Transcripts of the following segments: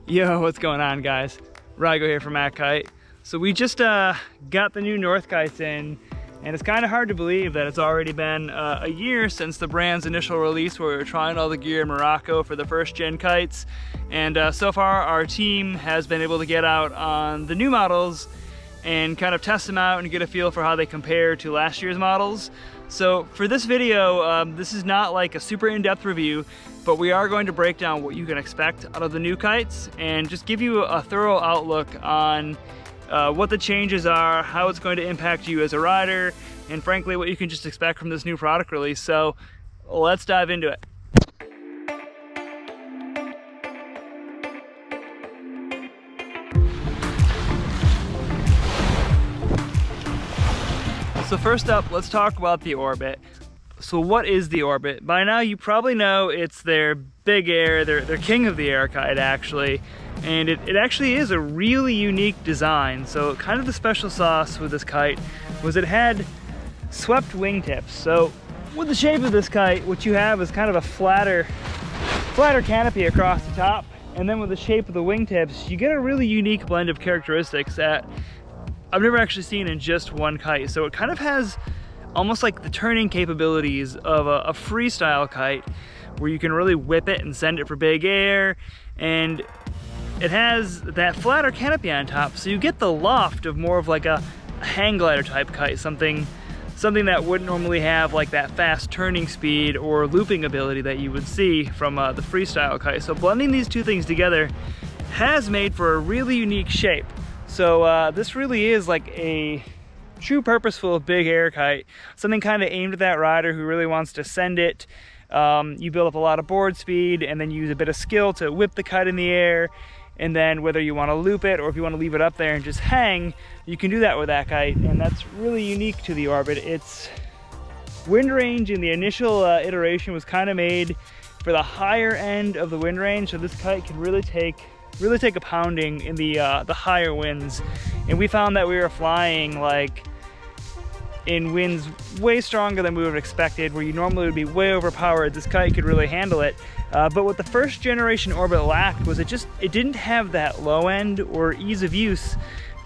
Yo, what's going on, guys? Rygo here from North Kite. So we just got the new North Kites in, and it's kind of hard to believe that it's already been a year since the brand's initial release, where we were trying all the gear in Morocco for the first gen kites. And so far our team has been able to get out on the new models and kind of test them out and get a feel for how they compare to last year's models. So for this video, this is not like a super in-depth review, but we are going to break down what you can expect out of the new kites and just give you a thorough outlook on what the changes are, how it's going to impact you as a rider, and frankly what you can just expect from this new product release. So let's dive into it. So first up, let's talk about the Orbit. So what is the Orbit? By now you probably know it's their big air, their king of the air kite actually. And it actually is a really unique design. So kind of the special sauce with this kite was it had swept wingtips. So with the shape of this kite, what you have is kind of a flatter canopy across the top. And then with the shape of the wingtips, you get a really unique blend of characteristics that I've never actually seen in just one kite. So it kind of has almost like the turning capabilities of a freestyle kite, where you can really whip it and send it for big air. And it has that flatter canopy on top, so you get the loft of more of like a hang glider type kite, something that wouldn't normally have like that fast turning speed or looping ability that you would see from the freestyle kite. So blending these two things together has made for a really unique shape. So this really is like a true purposeful big air kite, something kind of aimed at that rider who really wants to send it. You build up a lot of board speed and then use a bit of skill to whip the kite in the air. And then whether you want to loop it or if you want to leave it up there and just hang, you can do that with that kite. And that's really unique to the Orbit. Its wind range in the initial iteration was kind of made for the higher end of the wind range. So this kite can really take a pounding in the higher winds. And we found that we were flying like in winds way stronger than we would have expected, where you normally would be way overpowered. This kite could really handle it. But what the first generation Orbit lacked was it didn't have that low end or ease of use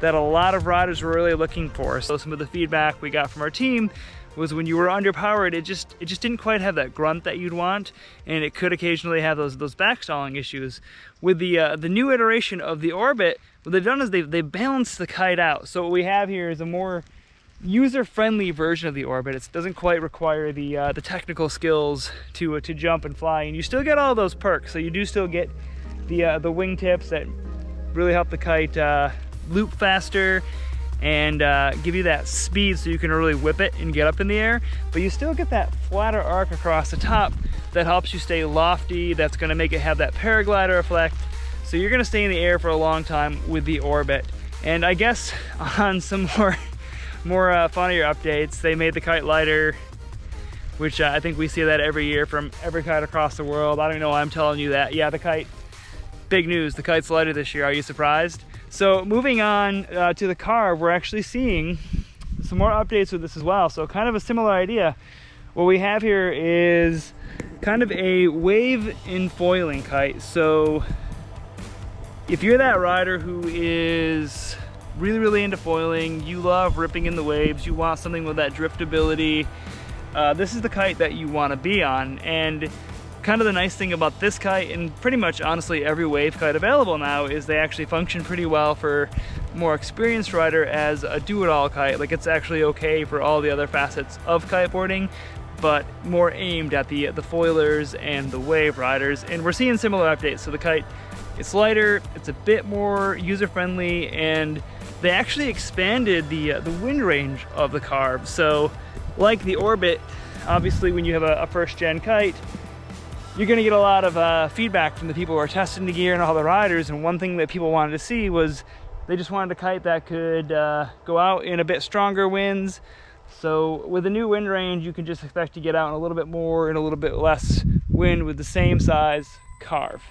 that a lot of riders were really looking for. So some of the feedback we got from our team was when you were underpowered, it just didn't quite have that grunt that you'd want, and it could occasionally have those backstalling issues. With the new iteration of the Orbit, what they've done is they balanced the kite out. So what we have here is a more user-friendly version of the Orbit. It doesn't quite require the technical skills to jump and fly, and you still get all those perks. So you do still get the wingtips that really help the kite loop faster and give you that speed so you can really whip it and get up in the air. But you still get that flatter arc across the top that helps you stay lofty. That's going to make it have that paraglider effect. So you're going to stay in the air for a long time with the Orbit. And I guess on some more funnier updates, they made the kite lighter, which I think we see that every year from every kite across the world. I don't know why I'm telling you that. Yeah, the kite, big news, the kite's lighter this year. Are you surprised? So moving on to the carve, we're actually seeing some more updates with this as well. So kind of a similar idea. What we have here is kind of a wave enfoiling kite. So if you're that rider who is really into foiling, you love ripping in the waves, you want something with that driftability, this is the kite that you want to be on. And kind of the nice thing about this kite, and pretty much honestly every wave kite available now, is they actually function pretty well for more experienced rider as a do-it-all kite. Like, it's actually okay for all the other facets of kiteboarding, but more aimed at the foilers and the wave riders. And we're seeing similar updates. So the kite, it's lighter, it's a bit more user-friendly, and they actually expanded the wind range of the carve. So like the Orbit, obviously when you have a first gen kite, you're going to get a lot of feedback from the people who are testing the gear and all the riders. And one thing that people wanted to see was they just wanted a kite that could go out in a bit stronger winds. So with the new wind range, you can just expect to get out in a little bit more and a little bit less wind with the same size carve.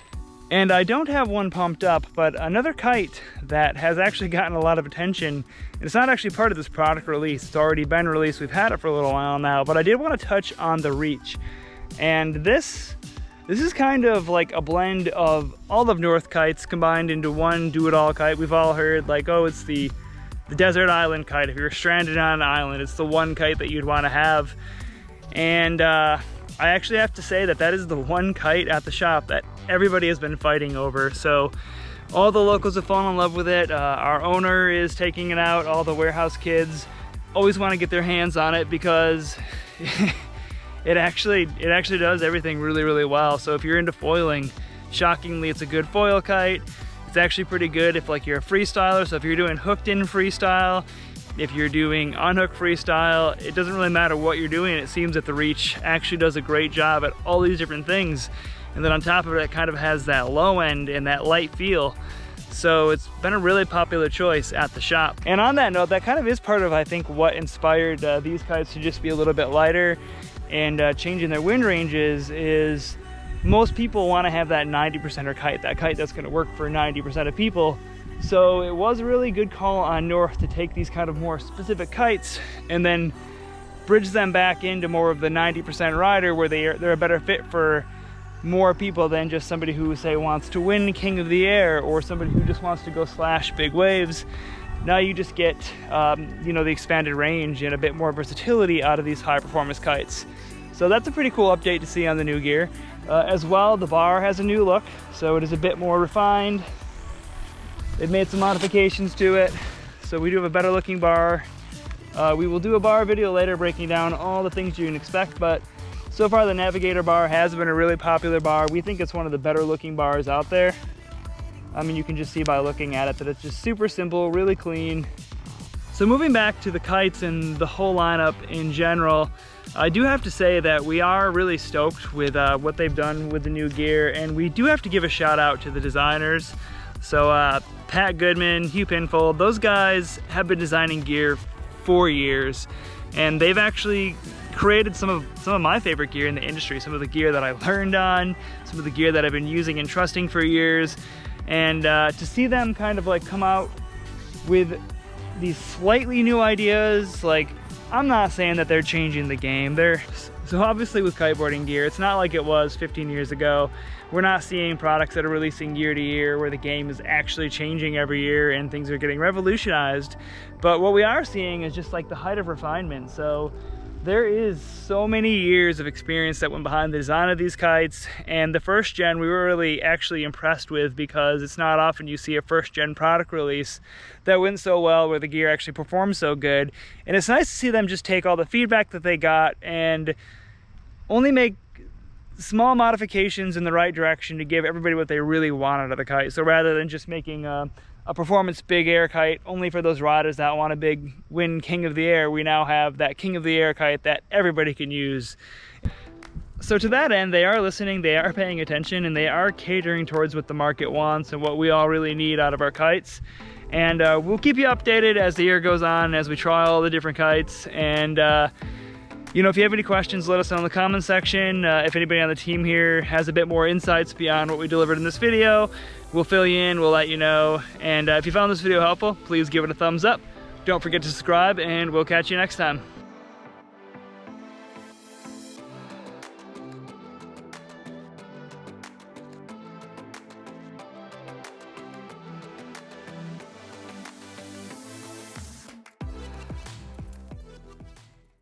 And I don't have one pumped up, but another kite that has actually gotten a lot of attention, and it's not actually part of this product release, it's already been released, we've had it for a little while now, but I did want to touch on the Reach. And this This is kind of like a blend of all of North Kites combined into one do-it-all kite. We've all heard like, oh, it's the desert island kite. If you're stranded on an island, it's the one kite that you'd want to have. And I actually have to say that that is the one kite at the shop that everybody has been fighting over. So all the locals have fallen in love with it. Our owner is taking it out. All the warehouse kids always want to get their hands on it because it actually does everything really, really well. So if you're into foiling, shockingly, it's a good foil kite. It's actually pretty good if like you're a freestyler. So if you're doing hooked in freestyle, if you're doing unhook freestyle, it doesn't really matter what you're doing. It seems that the Reach actually does a great job at all these different things. And then on top of it, it kind of has that low end and that light feel. So it's been a really popular choice at the shop. And on that note, that kind of is part of, I think, what inspired these kites to just be a little bit lighter and changing their wind ranges is most people want to have that 90%er kite, that kite that's going to work for 90% of people. So it was a really good call on North to take these kind of more specific kites and then bridge them back into more of the 90% rider where they're a better fit for more people than just somebody who, say, wants to win King of the Air or somebody who just wants to go slash big waves. Now you just get you know, the expanded range and a bit more versatility out of these high performance kites. So that's a pretty cool update to see on the new gear. As well, the bar has a new look, so it is a bit more refined. They've made some modifications to it, so we do have a better looking bar. We will do a bar video later breaking down all the things you can expect, but so far the Navigator bar has been a really popular bar. We think it's one of the better looking bars out there. I mean, you can just see by looking at it that it's just super simple, really clean. So moving back to the kites and the whole lineup in general, I do have to say that we are really stoked with what they've done with the new gear, and we do have to give a shout out to the designers. So Pat Goodman, Hugh Pinfold, those guys have been designing gear for years, and they've actually created some of my favorite gear in the industry, some of the gear that I learned on, some of the gear that I've been using and trusting for years. And to see them kind of like come out with these slightly new ideas, like, I'm not saying that they're changing the game. So obviously with kiteboarding gear, it's not like it was 15 years ago. We're not seeing products that are releasing year to year where the game is actually changing every year and things are getting revolutionized. But what we are seeing is just like the height of refinement. So there is so many years of experience that went behind the design of these kites, and the first gen we were really actually impressed with because it's not often you see a first gen product release that went so well where the gear actually performs so good. And it's nice to see them just take all the feedback that they got and only make small modifications in the right direction to give everybody what they really want out of the kite. So rather than just making a performance big air kite only for those riders that want a big win King of the Air, we now have that King of the Air kite that everybody can use. So to that end, they are listening, they are paying attention, and they are catering towards what the market wants and what we all really need out of our kites. And we'll keep you updated as the year goes on, as we try all the different kites. And you know, if you have any questions, let us know in the comment section. If anybody on the team here has a bit more insights beyond what we delivered in this video, we'll fill you in, we'll let you know. And if you found this video helpful, please give it a thumbs up. Don't forget to subscribe, and we'll catch you next time.